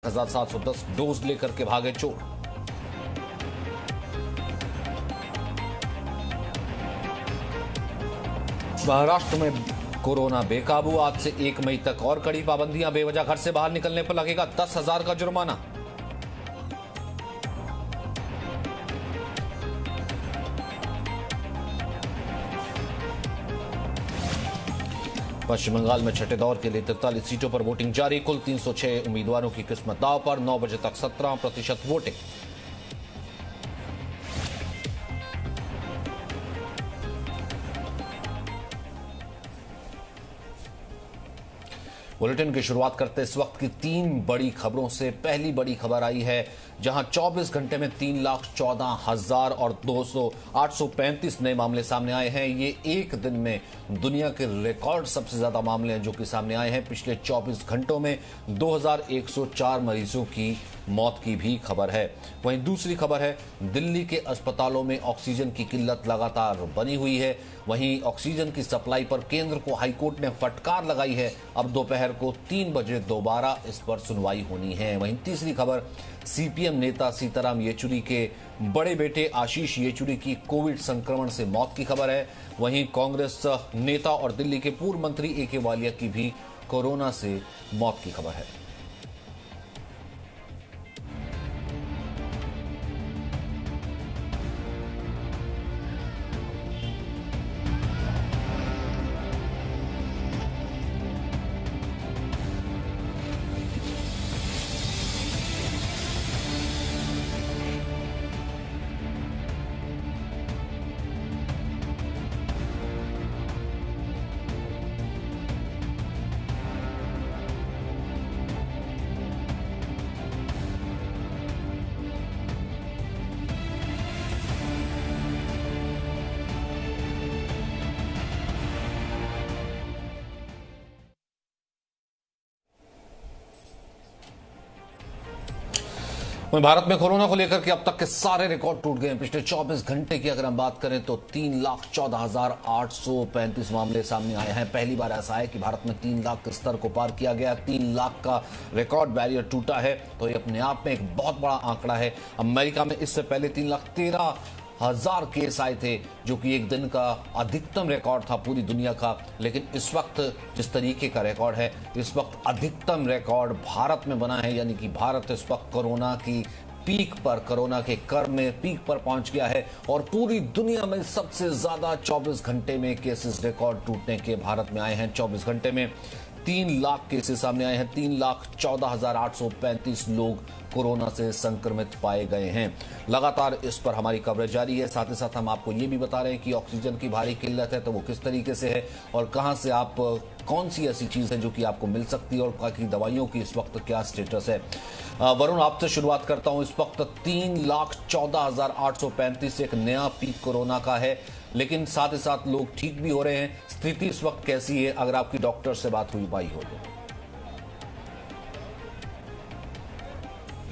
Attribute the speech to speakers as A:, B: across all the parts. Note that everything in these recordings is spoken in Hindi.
A: 1710 डोज लेकर के भागे चोर। महाराष्ट्र में कोरोना बेकाबू, आज से 1 मई तक और कड़ी पाबंदियां। बेवजह घर से बाहर निकलने पर लगेगा 10,000 का जुर्माना। पश्चिम बंगाल में छठे दौर के लिए 43 सीटों पर वोटिंग जारी। कुल 306 उम्मीदवारों की किस्मत दांव पर। 9 बजे तक 17% वोटिंग। बुलेटिन की शुरुआत करते इस वक्त की 3 बड़ी खबरों से। पहली बड़ी खबर आई है जहां 24 घंटे में 3,14,000 और 835 नए मामले सामने आए हैं। ये एक दिन में दुनिया के रिकॉर्ड सबसे ज्यादा मामले हैं जो कि सामने आए हैं। पिछले 24 घंटों में 2,104 मरीजों की मौत की भी खबर है। वहीं दूसरी खबर है दिल्ली के अस्पतालों में ऑक्सीजन की किल्लत लगातार बनी हुई है। वहीं ऑक्सीजन की सप्लाई पर केंद्र को हाईकोर्ट ने फटकार लगाई है। अब दोपहर को 3 बजे दोबारा इस पर सुनवाई होनी है। वहीं तीसरी खबर सीपीएम नेता सीताराम येचुरी के बड़े बेटे आशीष येचुरी की कोविड संक्रमण से मौत की खबर है। वहीं कांग्रेस नेता और दिल्ली के पूर्व मंत्री एके वालिया की भी कोरोना से मौत की खबर है। भारत में कोरोना को लेकर के अब तक के सारे रिकॉर्ड टूट गए हैं। पिछले 24 घंटे की अगर हम बात करें तो 3,14,835 मामले सामने आए हैं। पहली बार ऐसा है कि भारत में 3 लाख के स्तर को पार किया गया। 3 लाख का रिकॉर्ड बैरियर टूटा है, तो ये अपने आप में एक बहुत बड़ा आंकड़ा है। अमेरिका में इससे पहले 3,13,000 केस आए थे, जो कि एक दिन का अधिकतम रिकॉर्ड था पूरी दुनिया का। लेकिन इस वक्त जिस तरीके का रिकॉर्ड है, इस वक्त अधिकतम रिकॉर्ड भारत में बना है। यानी कि भारत इस वक्त कोरोना की पीक पर, कोरोना के कर्व में पीक पर पहुंच गया है। और पूरी दुनिया में सबसे ज्यादा 24 घंटे में केसेस रिकॉर्ड टूटने के भारत में आए हैं। 24 घंटे में 3 लाख केसेस सामने आए हैं। 3,14,835 लोग कोरोना से संक्रमित पाए गए हैं। लगातार इस पर हमारी कवरेज जारी है। साथ ही साथ हम आपको ये भी बता रहे हैं कि ऑक्सीजन की भारी किल्लत है तो वो किस तरीके से है और कहां से आप, कौन सी ऐसी चीज है जो कि आपको मिल सकती है और बाकी दवाइयों की इस वक्त क्या स्टेटस है। वरुण, आपसे शुरुआत करता हूं। इस वक्त 3,14,835 एक नया पीक कोरोना का है, लेकिन साथ ही साथ लोग ठीक भी हो रहे हैं। स्थिति इस वक्त कैसी है, अगर आपकी डॉक्टर से बात हुई पाई हो तो?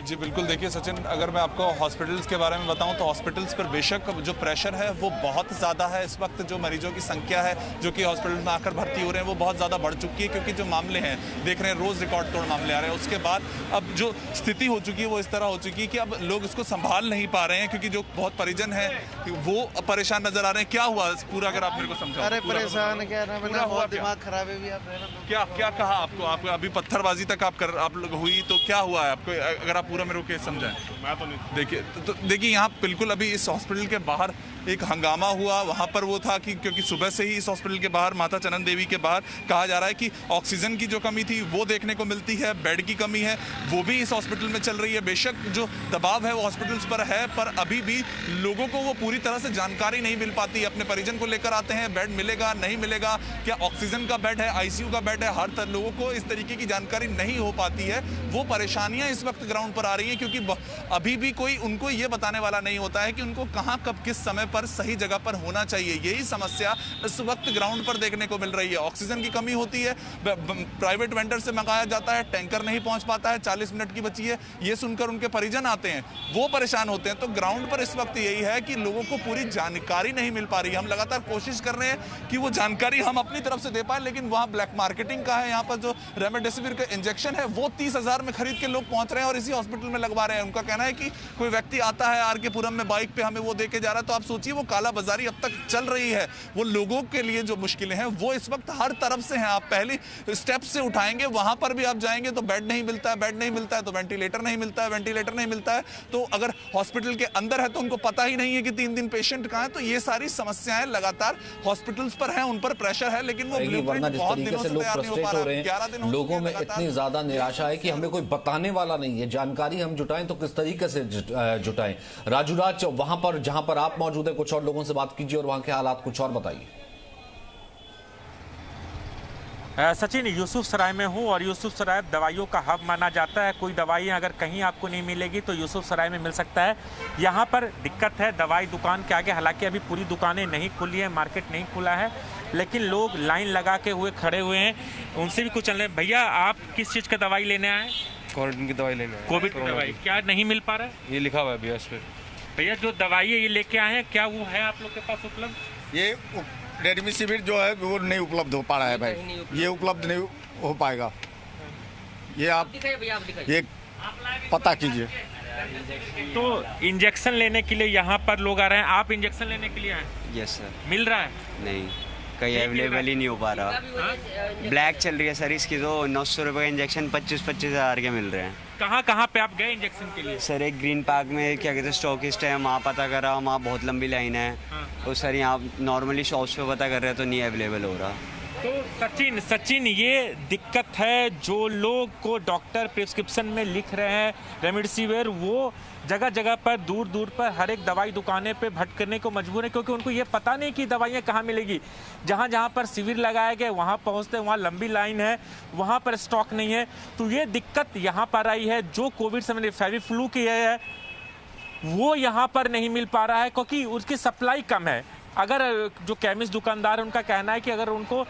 B: जी बिल्कुल, देखिए सचिन, अगर मैं आपको हॉस्पिटल्स के बारे में बताऊं तो हॉस्पिटल्स पर बेशक जो प्रेशर है वो बहुत ज़्यादा है। इस वक्त जो मरीजों की संख्या है जो कि हॉस्पिटल में आकर भर्ती हो रहे हैं वो बहुत ज़्यादा बढ़ चुकी है, क्योंकि जो मामले हैं देख रहे हैं रोज़ रिकॉर्ड तोड़ मामले आ रहे हैं। उसके बाद अब जो स्थिति हो चुकी है वो इस तरह हो चुकी है कि अब लोग इसको संभाल नहीं पा रहे हैं, क्योंकि जो बहुत परिजन है वो परेशान नजर आ रहे हैं। क्या हुआ पूरा, अगर आप मेरे को समझाओ।
C: अरे परेशान क्या ना, बहुत दिमाग खराब है भी। आप
B: क्या क्या कहा आपको? आप अभी पत्थरबाजी तक आप लोग हुई तो क्या हुआ है आपको, अगर आप पूरा मेरे को केस समझाएं। मैं तो नहीं देखिए देखिए यहाँ बिल्कुल अभी इस हॉस्पिटल के बाहर एक हंगामा हुआ। वहाँ पर वो था कि क्योंकि सुबह से ही इस हॉस्पिटल के बाहर, माता चनन देवी के बाहर, कहा जा रहा है कि ऑक्सीजन की जो कमी थी वो देखने को मिलती है, बेड की कमी है वो भी इस हॉस्पिटल में चल रही है। बेशक जो दबाव है वो हॉस्पिटल्स पर है, पर अभी भी लोगों को वो पूरी तरह से जानकारी नहीं मिल पाती। अपने परिजन को लेकर आते हैं, बेड मिलेगा नहीं मिलेगा, क्या ऑक्सीजन का बेड है, आईसीयू का बेड है, हर लोगों को इस तरीके की जानकारी नहीं हो पाती है। वो परेशानियां इस वक्त ग्राउंड पर ऊपर आ रही हैं, क्योंकि अभी भी कोई उनको ये बताने वाला नहीं होता है कि उनको कहां कब किस समय पर सही जगह पर होना चाहिए। यही समस्या इस वक्त ग्राउंड पर देखने को मिल रही है। ऑक्सीजन की कमी होती है, प्राइवेट वेंडर से मंगाया जाता है, टैंकर नहीं पहुंच पाता है, 40 मिनट की बची है, ये सुनकर उनके परिजन आते हैं, वो परेशान होते हैं। तो ग्राउंड पर इस वक्त यही है कि लोगों को पूरी जानकारी नहीं मिल पा रही है। हम लगातार कोशिश कर रहे हैं कि वो जानकारी हम अपनी तरफ से दे पाए, लेकिन वहां ब्लैक मार्केटिंग का है। यहाँ पर जो रेमडेसिविर का इंजेक्शन है वो 30,000 में खरीद के लोग पहुंच रहे हैं और इसी हॉस्पिटल में लगवा रहे हैं। उनका कहना है कि कोई व्यक्ति आता है आर के पुरम में बाइक पे, हमें वो दे के जा रहा है। तो आप सोचिए वो काला बाजारी अब तक चल रही है। वो लोगों के लिए जो मुश्किलें हैं वो इस वक्त हर तरफ से हैं। आप पहली स्टेप से उठाएंगे, वहां पर भी आप जाएंगे तो बेड नहीं मिलता है, बेड नहीं मिलता है तो वेंटिलेटर नहीं मिलता है, वेंटिलेटर नहीं मिलता है तो अगर हॉस्पिटल के अंदर है तो उनको पता ही नहीं है कि 3 दिन पेशेंट कहाँ है। तो ये सारी समस्याएं लगातार हॉस्पिटल्स पर हैं, उन पर प्रेशर है, लेकिन वो
A: वरना जिस तरीके से लोग फ्रस्ट्रेट हो रहे हैं, लोगों में इतनी ज्यादा निराशा है कि हमें कोई बताने वाला नहीं है। जानकारी हम जुटाएं तो किस तरीके से जुटाएं। राजू राज, वहां पर जहां पर आप मौजूद है, कुछ और लोगों से बात कीजिए और वहां के हालात कुछ और बताइए।
D: सचिन, यूसुफ सराय में हूँ और यूसुफ सराय दवाइयों का हब माना जाता है। कोई दवाइयाँ अगर कहीं आपको नहीं मिलेगी तो यूसुफ सराय में मिल सकता है। यहाँ पर दिक्कत है दवाई दुकान के आगे, हालांकि अभी पूरी दुकानें नहीं खुली है, मार्केट नहीं खुला है, लेकिन लोग लाइन लगा के हुए खड़े हुए हैं। उनसे भी कुछ चल रहे हैं। भैया, आप किस चीज़ का दवाई लेने आए?
E: कोविड की दवाई लेने आए।
D: कोविड की दवाई क्या नहीं मिल पा रहा है?
E: ये लिखा हुआ है भैया इस पे।
D: भैया, जो दवाई है ये लेके आए हैं, क्या वो है आप लोग के पास उपलब्ध?
F: ये रेमडेसिविर जो है वो नहीं उपलब्ध हो पा रहा है भाई, ये उपलब्ध नहीं हो पाएगा। ये आप ये पता कीजिए।
D: तो इंजेक्शन लेने के लिए यहाँ पर लोग आ रहे हैं, आप इंजेक्शन लेने के लिए आए?
G: Yes sir.
D: मिल रहा है?
G: नहीं, कहीं अवेलेबल ही नहीं हो पा रहा। ब्लैक चल रही है सर इसकी, तो 900 रुपये का इंजेक्शन 25-25 हज़ार के मिल रहे हैं।
D: कहाँ कहाँ पे आप गए इंजेक्शन के लिए?
G: सर एक ग्रीन पार्क में क्या कहते हैं स्टॉकिस्ट है, वहाँ पता कर रहा हूँ, वहाँ बहुत लंबी लाइन है। तो सर यहाँ नॉर्मली शॉप्स पे पता कर रहे हैं तो नहीं अवेलेबल हो रहा।
D: तो सचिन ये दिक्कत है, जो लोग को डॉक्टर प्रिस्क्रिप्शन में लिख रहे हैं रेमडेसिविर, वो जगह जगह पर दूर दूर पर हर एक दवाई दुकानें पे भटकने को मजबूर है, क्योंकि उनको ये पता नहीं कि दवाइयाँ कहाँ मिलेगी। जहाँ जहाँ पर शिविर लगाए गए वहाँ पहुँचते वहाँ लंबी लाइन है, वहाँ पर स्टॉक नहीं है। तो ये दिक्कत यहाँ पर आई है। जो कोविड से फेविफ्लू की है वो यहाँ पर नहीं मिल पा रहा है क्योंकि उसकी सप्लाई कम है। अगर जो केमिस्ट दुकानदार है उनका कहना है कि अगर उनको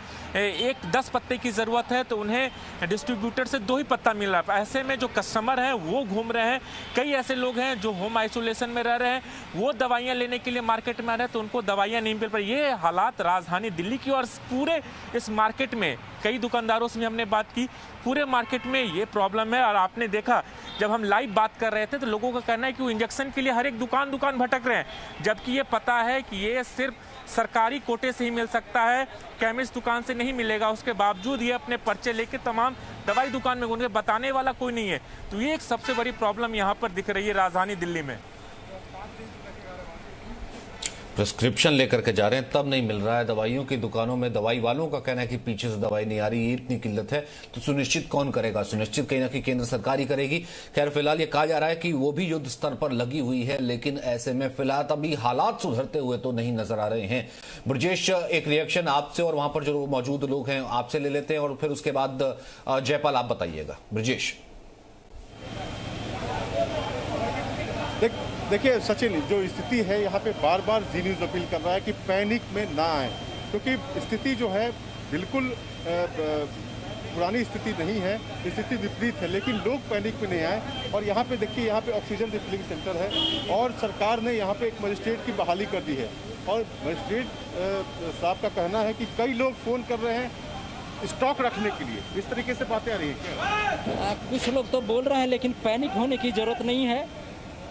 D: 10 पत्ते की ज़रूरत है तो उन्हें डिस्ट्रीब्यूटर से 2 ही पत्ता मिल रहा है। ऐसे में जो कस्टमर हैं वो घूम रहे हैं। कई ऐसे लोग हैं जो होम आइसोलेशन में रह रहे हैं, वो दवाइयाँ लेने के लिए मार्केट में आ रहे हैं तो उनको दवाइयाँ नहीं मिल पा रही। ये हालात राजधानी दिल्ली की और पूरे इस मार्केट में कई दुकानदारों से भी हमने बात की, पूरे मार्केट में ये प्रॉब्लम है। और आपने देखा जब हम लाइव बात कर रहे थे तो लोगों का कहना है कि वो इंजेक्शन के लिए हर एक दुकान भटक रहे हैं, जबकि ये पता है कि ये सिर्फ सरकारी कोटे से ही मिल सकता है, केमिस्ट दुकान से नहीं मिलेगा। उसके बावजूद ये अपने पर्चे लेके तमाम दवाई दुकान में उन्हें बताने वाला कोई नहीं है। तो ये एक सबसे बड़ी प्रॉब्लम यहाँ पर दिख रही है राजधानी दिल्ली में।
A: प्रिस्क्रिप्शन लेकर के जा रहे हैं तब नहीं मिल रहा है दवाइयों की दुकानों में। दवाई वालों का कहना है कि पीछे से दवाई नहीं आ रही, ये इतनी किल्लत है तो सुनिश्चित कौन करेगा? सुनिश्चित कहीं ना कहीं केंद्र सरकार ही करेगी। खैर फिलहाल ये कहा जा रहा है कि वो भी युद्ध स्तर पर लगी हुई है, लेकिन ऐसे में फिलहाल अभी हालात सुधरते हुए तो नहीं नजर आ रहे हैं। ब्रजेश, एक रिएक्शन आपसे और वहां पर जो मौजूद लोग हैं आपसे ले लेते हैं और फिर उसके बाद जयपाल आप बताइएगा। ब्रजेश।
H: देखिए सचिन, जो स्थिति है यहाँ पे बार बार जी न्यूज़ अपील कर रहा है कि पैनिक में ना आए, क्योंकि स्थिति जो है बिल्कुल पुरानी स्थिति नहीं है, स्थिति विपरीत है, लेकिन लोग पैनिक में नहीं आए। और यहाँ पे देखिए, यहाँ पे ऑक्सीजन रिफिलिंग सेंटर है और सरकार ने यहाँ पे एक मजिस्ट्रेट की बहाली कर दी है। और मजिस्ट्रेट साहब का कहना है कि कई लोग फ़ोन कर रहे हैं स्टॉक रखने के लिए, इस तरीके से बातें आ रही हैं।
I: कुछ लोग तो बोल रहे हैं, लेकिन पैनिक होने की ज़रूरत नहीं है।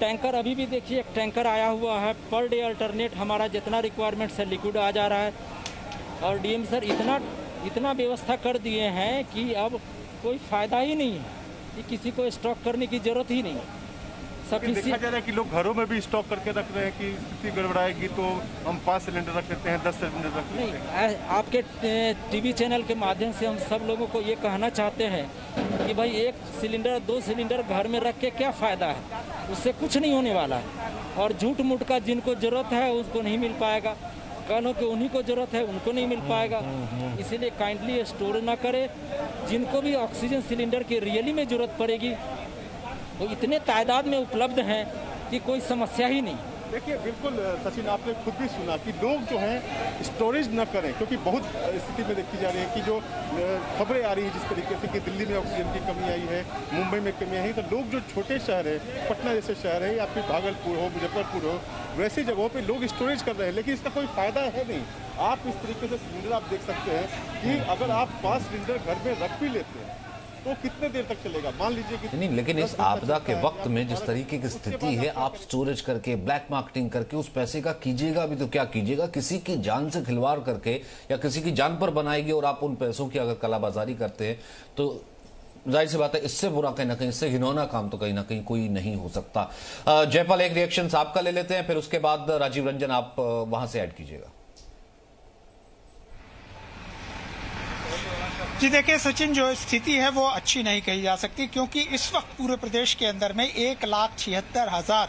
I: टैंकर अभी भी देखिए, एक टैंकर आया हुआ है, पर डे अल्टरनेट हमारा जितना रिक्वायरमेंट है लिक्विड आ जा रहा है। और डीएम सर इतना व्यवस्था कर दिए हैं कि अब कोई फ़ायदा ही नहीं है, कि किसी को स्टॉक करने की ज़रूरत ही नहीं है।
H: देखा जा रहा है कि लोग घरों में भी स्टॉक करके रख रहे हैं कि स्थिति गड़बड़ाएगी तो हम 5 सिलेंडर रख लेते हैं, 10 सिलेंडर रख लेते हैं।
I: आपके टीवी चैनल के माध्यम से हम सब लोगों को ये कहना चाहते हैं कि भाई 1 सिलेंडर 2 सिलेंडर घर में रख के क्या फ़ायदा है, उससे कुछ नहीं होने वाला है। और झूठ मूठ का जिनको ज़रूरत है उसको नहीं मिल पाएगा, कल कि उन्हीं को ज़रूरत है उनको नहीं मिल पाएगा। इसीलिए काइंडली स्टोर ना करें। जिनको भी ऑक्सीजन सिलेंडर की रियली में ज़रूरत पड़ेगी तो इतने तादाद में उपलब्ध हैं कि कोई समस्या ही नहीं।
H: देखिए बिल्कुल सचिन, आपने खुद भी सुना कि लोग जो हैं स्टोरेज न करें, क्योंकि बहुत स्थिति में देखी जा रही है कि जो खबरें आ रही है जिस तरीके से कि दिल्ली में ऑक्सीजन की कमी आई है, मुंबई में कमी आई है, तो लोग जो छोटे शहर है, पटना जैसे शहर है या फिर भागलपुर हो, मुजफ्फरपुर हो, वैसी जगहों पे लोग स्टोरेज कर रहे हैं, लेकिन इसका कोई फ़ायदा है नहीं। आप इस तरीके से सिलेंडर आप देख सकते हैं कि अगर आप 5 सिलेंडर घर में रख भी लेते हैं तो कितने देर तक चलेगा, मान लीजिए कि
A: नहीं, लेकिन इस आपदा के वक्त में जिस तरीके की स्थिति है, आप स्टोरेज करके ब्लैक मार्केटिंग करके उस पैसे का कीजिएगा भी तो क्या कीजिएगा? किसी की जान से खिलवाड़ करके या किसी की जान पर बनाएगी और आप उन पैसों की अगर कालाबाजारी करते हैं तो जाहिर सी बात है इससे बुरा कहीं ना कहीं, इससे घिनौना काम तो कहीं ना कहीं कोई नहीं हो सकता। जयपाल, एक रिएक्शन आपका ले लेते हैं, फिर उसके बाद राजीव रंजन आप वहां से ऐड कीजिएगा।
J: जी देखिए सचिन, जो स्थिति है वो अच्छी नहीं कही जा सकती, क्योंकि इस वक्त पूरे प्रदेश के अंदर में 1,76,000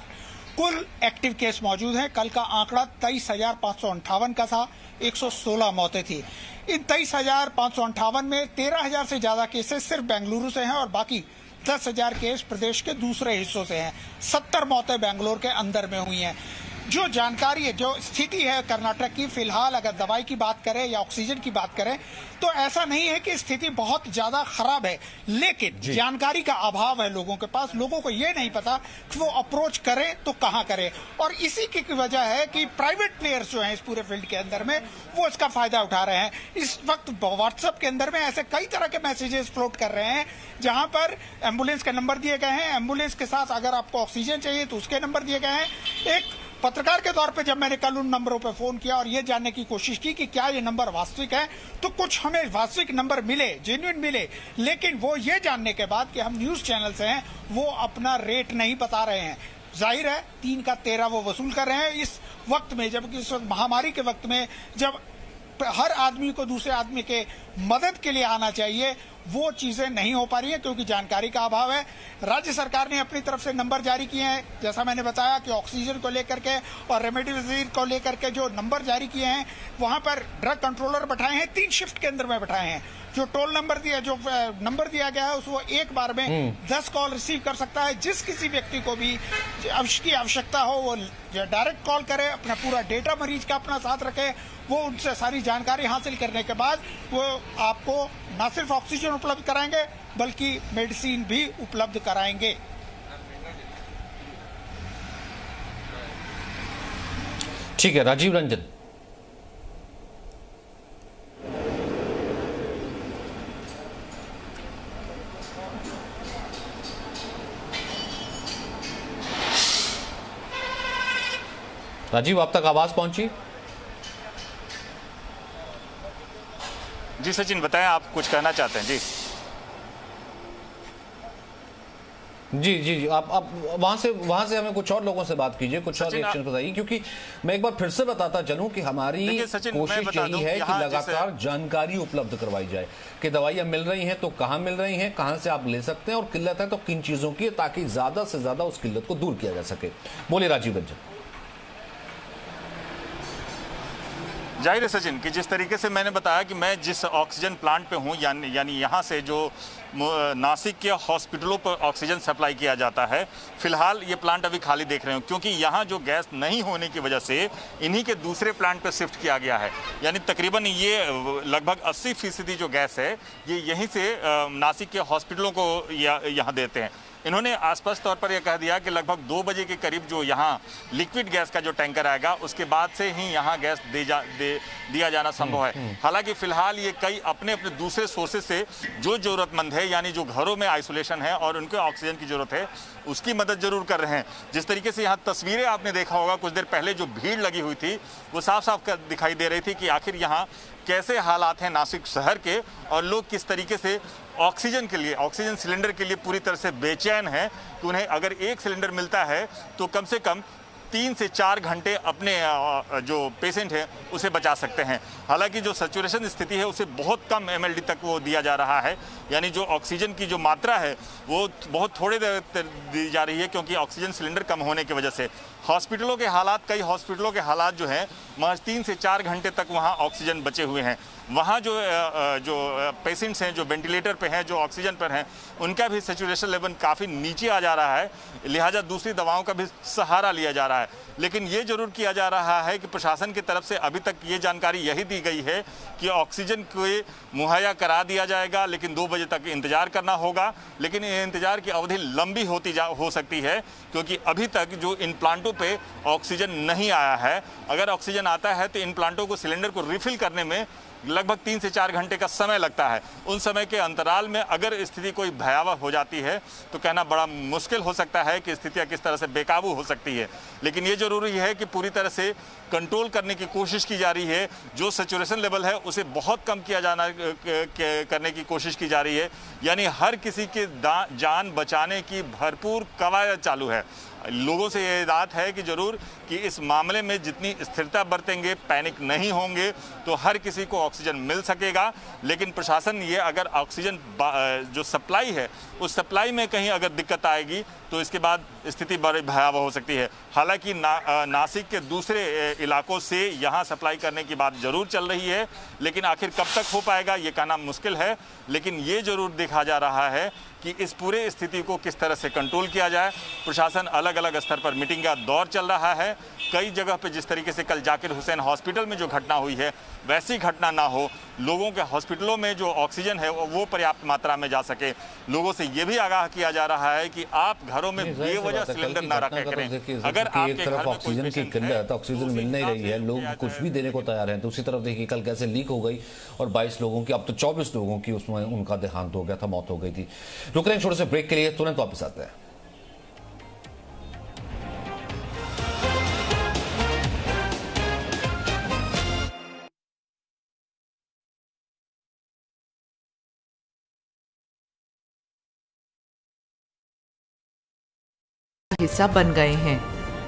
J: कुल एक्टिव केस मौजूद हैं। कल का आंकड़ा 23,558 का था, 116 मौतें थी। इन 23,558 में 13,000 से ज्यादा केसेस सिर्फ बेंगलुरु से हैं और बाकी 10,000 केस प्रदेश के दूसरे हिस्सों से हैं। 70 मौतें बेंगलोर के अंदर में हुई हैं। जो जानकारी है, जो स्थिति है कर्नाटक की, फिलहाल अगर दवाई की बात करें या ऑक्सीजन की बात करें तो ऐसा नहीं है कि स्थिति बहुत ज्यादा खराब है, लेकिन जानकारी का अभाव है लोगों के पास। लोगों को ये नहीं पता कि वो अप्रोच करें तो कहां करें, और इसी की वजह है कि प्राइवेट प्लेयर्स जो हैं इस पूरे फील्ड के अंदर में वो इसका फायदा उठा रहे हैं। इस वक्त व्हाट्सएप के अंदर में ऐसे कई तरह के मैसेजेस फ्लोट कर रहे हैं जहां पर एम्बुलेंस के नंबर दिए गए हैं, एम्बुलेंस के साथ अगर आपको ऑक्सीजन चाहिए तो उसके नंबर दिए गए हैं। एक पत्रकार के तौर पे जब मैंने कल उन नंबरों पे फोन किया और ये जानने की कोशिश की कि क्या ये नंबर वास्तविक है, तो कुछ हमें वास्तविक नंबर मिले, जेन्युइन मिले, लेकिन वो ये जानने के बाद कि हम न्यूज चैनल से हैं, वो अपना रेट नहीं बता रहे हैं। जाहिर है 3 का 13 वो वसूल कर रहे हैं इस वक्त में, जबकि इस वक्त महामारी के वक्त में जब हर आदमी को दूसरे आदमी के मदद के लिए आना चाहिए, वो चीजें नहीं हो पा रही है क्योंकि जानकारी का अभाव है। राज्य सरकार ने अपनी तरफ से नंबर जारी किए हैं, जैसा मैंने बताया कि ऑक्सीजन को लेकर के और रेमडेसिविर को लेकर के जो नंबर जारी किए हैं, वहां पर ड्रग कंट्रोलर बैठाए हैं, 3 शिफ्ट के अंदर में बैठाए हैं। जो टोल नंबर दिया, जो नंबर दिया गया है उसको एक बार में 10 कॉल रिसीव कर सकता है। जिस किसी व्यक्ति को भी की आवश्यकता हो वो डायरेक्ट कॉल करे, अपना पूरा डेटा मरीज का अपना साथ रखे, वो उनसे सारी जानकारी हासिल करने के बाद वो आपको न सिर्फ ऑक्सीजन उपलब्ध कराएंगे बल्कि मेडिसिन भी उपलब्ध कराएंगे।
A: ठीक है, राजीव रंजन। राजीव, आप तक आवाज पहुंची?
K: जी सचिन, बताएं, आप कुछ कहना चाहते हैं? जी
A: जी जी, आप वहां से हमें कुछ और लोगों से बात कीजिए, कुछ और रिएक्शन बताइए, क्योंकि मैं एक बार फिर से बताता चलूं कि हमारी कोशिश यही है कि लगातार जानकारी उपलब्ध करवाई जाए कि दवाइयां मिल रही हैं तो कहां मिल रही हैं, कहां से आप ले सकते हैं, और किल्लत है तो किन चीजों की, ताकि ज्यादा से ज्यादा उस किल्लत को दूर किया जा सके। बोलिए राजीव रंजन।
K: जाहिर है सचिन कि जिस तरीके से मैंने बताया कि मैं जिस ऑक्सीजन प्लांट पे हूँ, यानी यहाँ से जो नासिक के हॉस्पिटलों पर ऑक्सीजन सप्लाई किया जाता है, फिलहाल ये प्लांट अभी खाली देख रहे हो, क्योंकि यहाँ जो गैस नहीं होने की वजह से इन्हीं के दूसरे प्लांट पे शिफ्ट किया गया है। यानी तकरीबन ये लगभग 80% जो गैस है ये यहीं से नासिक के हॉस्पिटलों को यहाँ देते हैं। इन्होंने आसपास तौर पर यह कह दिया कि लगभग 2 बजे के करीब जो यहाँ लिक्विड गैस का जो टैंकर आएगा उसके बाद से ही यहाँ गैस दिया जाना संभव है। हालांकि फिलहाल ये कई अपने दूसरे सोर्सेज से जो जरूरतमंद है, यानी जो घरों में आइसोलेशन है और उनको ऑक्सीजन की जरूरत है, उसकी मदद जरूर कर रहे हैं। जिस तरीके से यहाँ तस्वीरें आपने देखा होगा कुछ देर पहले, जो भीड़ लगी हुई थी वो साफ साफ दिखाई दे रही थी कि आखिर यहाँ कैसे हालात हैं नासिक शहर के, और लोग किस तरीके से ऑक्सीजन के लिए, ऑक्सीजन सिलेंडर के लिए पूरी तरह से बेचैन हैं कि उन्हें अगर एक सिलेंडर मिलता है तो कम से कम 3 से 4 घंटे अपने जो पेशेंट है उसे बचा सकते हैं। हालांकि जो सैचुरेशन स्थिति है उसे बहुत कम mld तक वो दिया जा रहा है, यानी जो ऑक्सीजन की जो मात्रा है वो बहुत थोड़े दी जा रही है, क्योंकि ऑक्सीजन सिलेंडर कम होने की वजह से हॉस्पिटलों के हालात, कई हॉस्पिटलों के हालात जो हैं महज 3 से 4 घंटे तक वहाँ ऑक्सीजन बचे हुए हैं। वहाँ जो पेशेंट्स हैं, जो वेंटिलेटर पे हैं, जो ऑक्सीजन पर हैं, उनका भी सैचुरेशन लेवल काफ़ी नीचे आ जा रहा है, लिहाजा दूसरी दवाओं का भी सहारा लिया जा रहा है। लेकिन ये जरूर किया जा रहा है कि प्रशासन की तरफ से अभी तक ये जानकारी यही दी गई है कि ऑक्सीजन को मुहैया करा दिया जाएगा, लेकिन 2 बजे तक इंतजार करना होगा। लेकिन ये इंतजार की अवधि लंबी हो सकती है, क्योंकि अभी तक जो इन प्लांटों पे ऑक्सीजन नहीं आया है। अगर ऑक्सीजन आता है तो इन प्लांटों को सिलेंडर को रिफिल करने में लगभग 3 से 4 घंटे का समय लगता है। उन समय के अंतराल में अगर स्थिति कोई भयावह हो जाती है तो कहना बड़ा मुश्किल हो सकता है कि स्थितियां किस तरह से बेकाबू हो सकती है। लेकिन ये जरूरी है कि पूरी तरह से कंट्रोल करने की कोशिश की जा रही है। जो सैचुरेशन लेवल है उसे बहुत कम करने की कोशिश की जा रही है, यानी हर किसी के जान बचाने की भरपूर कवायद चालू है। लोगों से ये हिदायत है कि जरूर कि इस मामले में जितनी स्थिरता बरतेंगे, पैनिक नहीं होंगे, तो हर किसी को ऑक्सीजन मिल सकेगा। लेकिन प्रशासन ये अगर ऑक्सीजन जो सप्लाई है उस सप्लाई में कहीं अगर दिक्कत आएगी तो इसके बाद स्थिति बड़ी भयावह हो सकती है। हालांकि नासिक के दूसरे इलाकों से यहाँ सप्लाई करने की बात जरूर चल रही है, लेकिन आखिर कब तक हो पाएगा ये कहना मुश्किल है। लेकिन ये जरूर देखा जा रहा है कि इस पूरे स्थिति को किस तरह से कंट्रोल किया जाए। प्रशासन अलग अलग स्तर पर मीटिंग का दौर चल रहा है। कई जगह पे जिस तरीके से कल जाकिर हुसैन हॉस्पिटल में जो घटना हुई है वैसी घटना ना हो, लोगों के हॉस्पिटलों में जो ऑक्सीजन है वो पर्याप्त मात्रा में जा सके। लोगों से ये भी आगाह किया जा रहा है कि आप घरों में बेवजह सिलेंडर ना रखा करें। अगर आपके घर में
A: ऑक्सीजन की किल्लत, ऑक्सीजन मिल नहीं रही है, लोग कुछ भी देने को तैयार हैं। दूसरी तरफ देखिए कल कैसे लीक हो गई और 22 लोगों की, अब तो 24 लोगों की उसमें उनका देहांत हो गया था, मौत हो गई थी। रुक रहे हैं छोटे से ब्रेक के लिए, तुरंत वापस आते हैं।
L: हिस्सा बन गए हैं।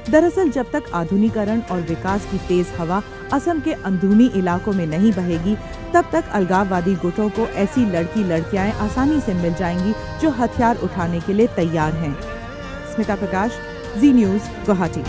M: दरअसल जब तक आधुनिकीकरण और विकास की तेज हवा असम के अंदरूनी इलाकों में नहीं बहेगी, तब तक अलगाववादी गुटों को ऐसी लड़कियां आसानी से मिल जाएंगी जो हथियार उठाने के लिए तैयार हैं। स्मिता प्रकाश, जी न्यूज़, गुवाहाटी।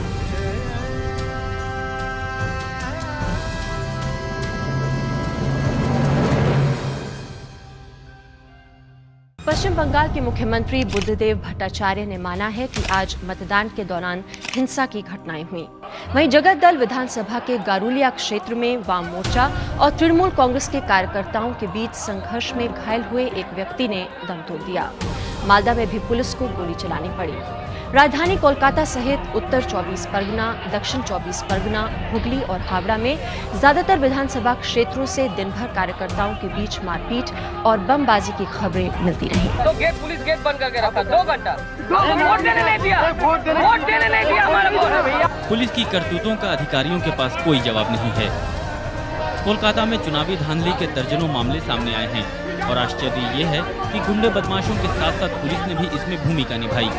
N: पश्चिम बंगाल के मुख्यमंत्री बुद्धदेव भट्टाचार्य ने माना है कि आज मतदान के दौरान हिंसा की घटनाएं हुई। वहीं जगत दल विधानसभा के गारुलिया क्षेत्र में वाम मोर्चा और तृणमूल कांग्रेस के कार्यकर्ताओं के बीच संघर्ष में घायल हुए एक व्यक्ति ने दम तोड़ दिया। मालदा में भी पुलिस को गोली चलानी पड़ी। राजधानी कोलकाता सहित उत्तर 24 परगना, दक्षिण 24 परगना, हुगली और हावड़ा में ज्यादातर विधानसभा क्षेत्रों से दिन भर कार्यकर्ताओं के बीच मारपीट और बमबाजी की खबरें मिलती रहीं।
O: तो पुलिस गेट बंद करके रखा 2 घंटा, वोट देने नहीं दिया, वोट देने नहीं दिया हमारा भैया।
P: पुलिस की करतूतों का अधिकारियों के पास कोई जवाब नहीं है। कोलकाता में चुनावी धांधली के दर्जनों मामले सामने आए हैं और आश्चर्य ये है कि गुंडे बदमाशों के साथ साथ पुलिस ने भी इसमें भूमिका निभाई।